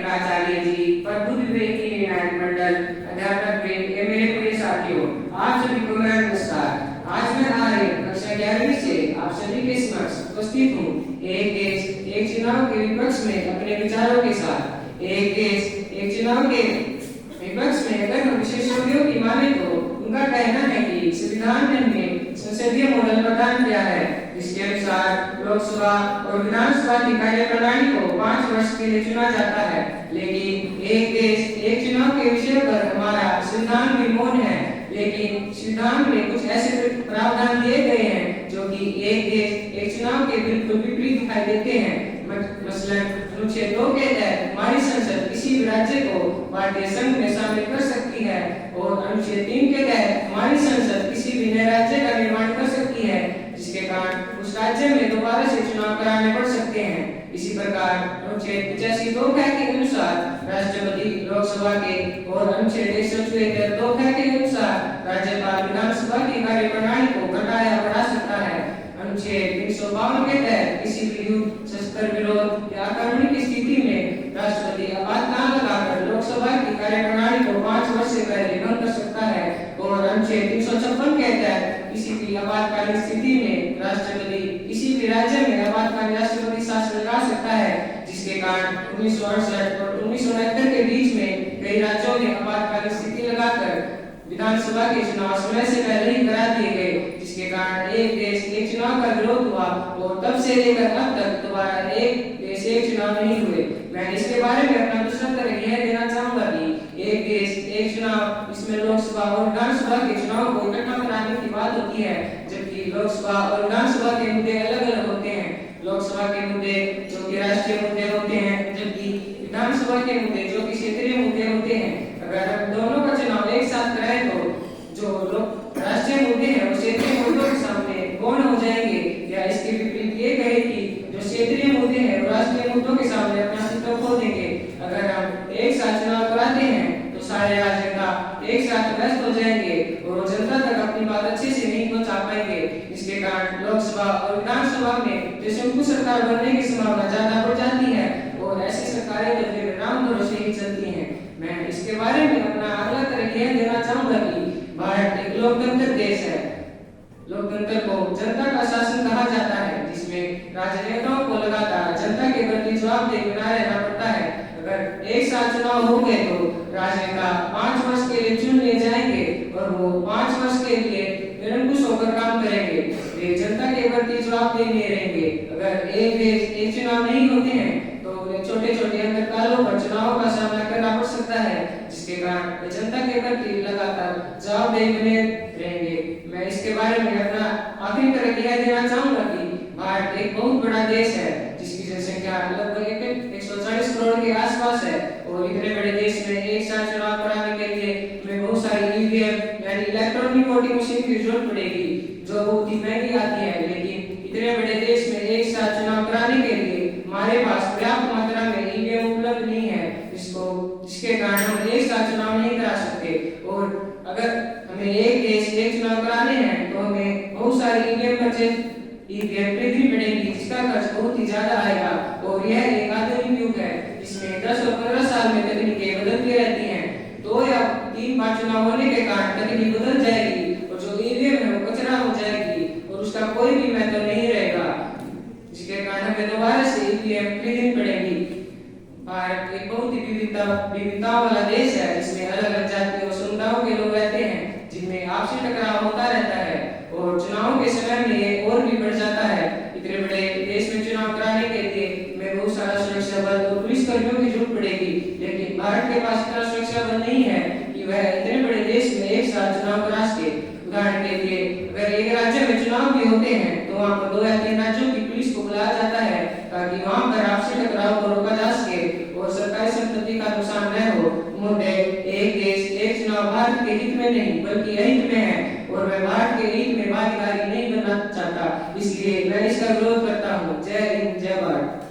आचार्य जी, प्रभु विवेक की न्याय मंडल, अध्यापक वृंद, मेरे प्रिय साथियों, आप सभी को मेरा नमस्कार। आज मैं आर्य कक्षा 11वीं से आप सभी के समक्ष उपस्थित हूँ एक देश एक चुनाव के विपक्ष में अपने विचारों के साथ। एक देश एक चुनाव के विपक्ष में अगर हम विशेषज्ञों की माने तो उनका कहना है कि संविधान ने हमें संसदीय मॉडल प्रदान किया है, जिसके अनुसार लोकसभा और विधानसभा की कार्यप्रणाली को 5 वर्ष के लिए चुना जाता है। लेकिन एक देश एक चुनाव के विषय पर हमारा संविधान भी मौन है, लेकिन संविधान में कुछ ऐसे प्रावधान दिए गए हैं जो कि एक देश एक चुनाव के बिल्कुल विपरीत दिखाई देते हैं। मसलन अनुच्छेद 2 के तहत हमारी संसद किसी भी राज्य को भारतीय संघ में शामिल कर सकती है और अनुच्छेद 3 के तहत हमारी संसद किसी भी नए राज्य का निर्माण कर सकती है, जिसके कारण उस राज्य में दोबारा से चुनाव कराने पड़ सकते हैं। इसी प्रकार अनुच्छेद 85(2) के अनुसार राष्ट्रपति लोकसभा के और अनुच्छेद 174(2) के अनुसार राज्यपाल विधानसभा की कार्यप्रणाली को घटा या बढ़ा सकता है। अनुच्छेद 352 के तहत किसी भी युद्ध, शस्त्र विरोध या आक्रमण की स्थिति में राष्ट्रपति आपातकाल लगाकर लोकसभा की कार्यप्रणाली को 5 वर्ष से पहले बंद कर सकता है। और अनुच्छेद 356 के तहत किसी भी आपातकालीन स्थिति में राष्ट्रपति किसी भी राज्य में आपातकालीन राष्ट्रपति शासन लगा सकता है, जिसके कारण 1968 और 1969 के बीच में कई राज्यों में आपातकालीन स्थिति लगाकर विधानसभा के चुनाव समय से पहले ही करा दिए गए, जिसके कारण एक देश एक चुनाव का विरोध हुआ और तब से लेकर अब तक दोबारा एक देश एक चुनाव नहीं हुए। मैं इसके बारे में अपना दूसरा तरह यह देना चाहूंगा कि एक देश एक चुनाव, इसमें लोकसभा और विधानसभा के चुनाव को इकट्ठा कराने की बात होती है, जबकि लोकसभा और विधानसभा के मुद्दे अलग अलग होते हैं। लोकसभा के मुद्दे जो कि राष्ट्रीय मुद्दे होते हैं, जबकि विधानसभा के मुद्दे जो कि क्षेत्रीय मुद्दे होते हैं। अगर हम दोनों का चुनाव एक साथ कराएं तो जो लोग राष्ट्रीय मुद्दे हैं वो क्षेत्रीय मुद्दों के सामने गौण हो जाएंगे, या इसके विपरीत ये कहे कि जो क्षेत्रीय मुद्दे हैं वो राष्ट्रीय मुद्दों के सामने अपना अस्तित्व खो देंगे। अगर हम एक साथ चुनाव कराते हैं तो सारे राजनेता एक साथ व्यस्त हो जाएंगे और जनता तक अपनी बात अच्छे से नहीं पहुंचा पाएंगे, जिसके कारण लोकसभा और विधानसभा में जो शंकु सरकार बनने की संभावना ज्यादा बढ़ जाती है और ऐसी सरकारें जो फिर राम भरोसे ही चलती हैं। मैं इसके बारे में अपना अगला तरह यह देना चाहूंगा कि भारत एक लोकतंत्र देश है। लोकतंत्र को जनता का शासन कहा जाता है, जिसमें राजनेताओं को लगातार जनता के प्रति जवाबदेह बना रहना पड़ता है। अगर एक साथ चुनाव हो गए तो राजनेता 5 वर्ष के लिए चुन लिए जाएंगे और वो 5 वर्ष के लिए निरंकुश होकर काम करेंगे, वे जनता के प्रति जवाबदेह नहीं रहेंगे। अगर एक देश एक चुनाव नहीं होते हैं तो छोटे छोटे अंतकालों पर चुनावों का सामना करना पड़ सकता है, जिसके कारण जनता के प्रति लगातार जवाबदेह बने रहेंगे। मैं इसके बारे में अपना आखिरी तरह यह देना चाहूंगा कि भारत एक बहुत बड़ा देश है, जिसकी जनसंख्या लगभग 140 करोड़ के आसपास है और इतने बड़े देश में एक साथ चुनाव कराने के लिए हमें बहुत सारी ईवीएम यानी इलेक्ट्रॉनिक वोटिंग मशीन की जरूरत पड़ेगी, जो बहुत ही महंगी आती है। लेकिन इतने बड़े देश में एक साथ चुनाव कराने के लिए हमारे पास पर्याप्त मात्रा में ईवीएम उपलब्ध नहीं है, जिसके कारण हम एक साथ चुनाव नहीं करा सकते। और अगर हमें एक देश एक चुनाव कराने हैं तो हमें बहुत सारी ईवीएम खरीदनी पड़ेगी, जिसका खर्च बहुत ही ज्यादा आएगा। और यह एक आधुनिक युग है, जिसमें 10 और 15 साल में तकनीकें बदलती रहती हैं। 2 या 3 बार चुनाव होने के कारण तकनीक बदल जाएगी और जो ईवीएम है वो कचरा हो जाएगी और उसका कोई भी महत्व नहीं रहेगा, जिसके कारण हमें दोबारा से ईवीएम खरीदनी पड़ेगी। भारत एक बहुत ही विविधताओं वाला देश है, जिसमें अलग अलग जाति और समुदायों के लोग रहते हैं, जिनमें आपसी टकराव होता रहता है और चुनाव के समय में ये और भी बढ़ जाता है। इतने बड़े देश में चुनाव कराने के लिए हमें बहुत सारा सुरक्षा बल और पुलिस कर्मियों की जरूरत पड़ेगी, लेकिन भारत के पास इतना सुरक्षा बल नहीं है कि वह इतने बड़े देश में एक साथ चुनाव करा सके। उदाहरण के लिए अगर एक राज्य में चुनाव भी होते हैं तो वहाँ पर 2 या 3 राज्यों की पुलिस को बुलाया जाता है, ताकि वहाँ पर आपसी टकराव को रोका जा सके और सरकारी संपत्ति का नुकसान न हो। मुद्दे एक देश एक चुनाव भारत के हित में नहीं बल्कि अहित में है और मैं भारत के हित में भागीदारी नहीं बनना चाहता, इसलिए मैं इसका विरोध करता हूँ। जय हिंद, जय भारत।